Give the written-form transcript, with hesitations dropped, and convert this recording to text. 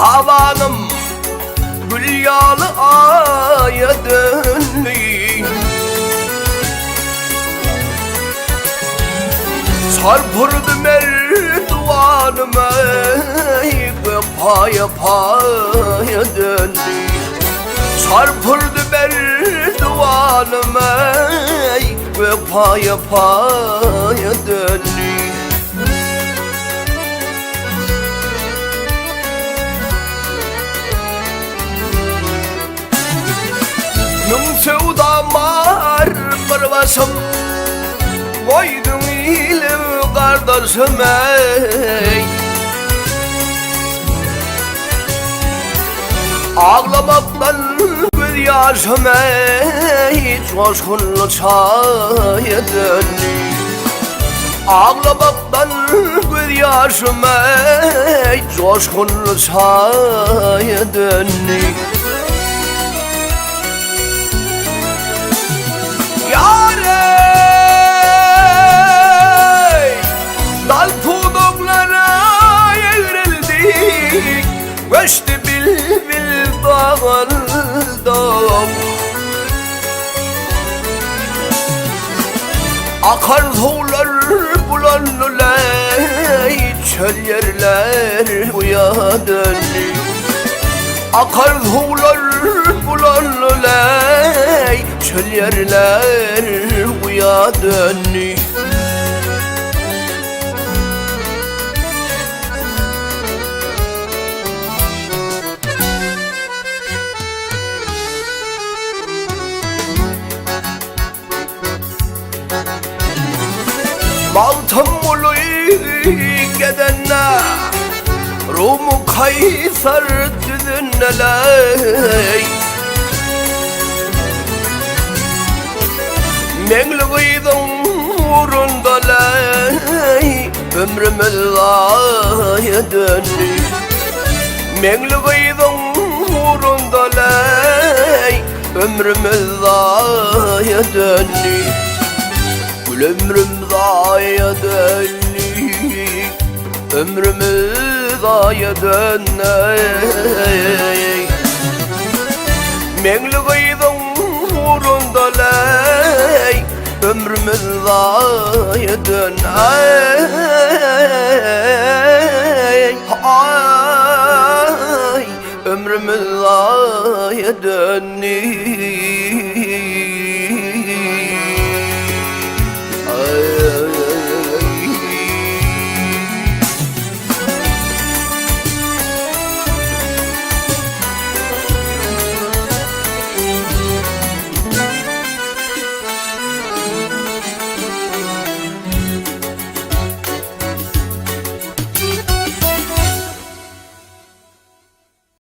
Havanım gül yağlı aya döndü. Çarpırdı merdivanım ey, paya paya döndü. Çarpırdı merdivanım ey, paya paya döndü. Nung sevdam var bir başım, koydum ilim kardeşim ey. Ağlamaktan göz yaşım ey, coşkunlu çaya döndü. Ağlamaktan göz yaşım ey, coşkunlu çaya döndü. Dal puduklara evrildik, göçtü bilbil dağıldım. Akar sular bulanlı ey, çöl yerler buya döndü. Akar sular bulanlı ey, çöl yerler buya döndü. Maltım ulu gidenler, Rumu Kaysar düzünler. Menglüğüydün uğrundalar, ömrümüz aya döndü. Menglüğüydün uğrundalar, ömrümüz aya döndü. Gül ömrüm aya döndü, ömrümüz aya döndü. Menglüğüydün uğrundalar, ömrümüz aya döndü. Ay, ömrümüz aya döndü.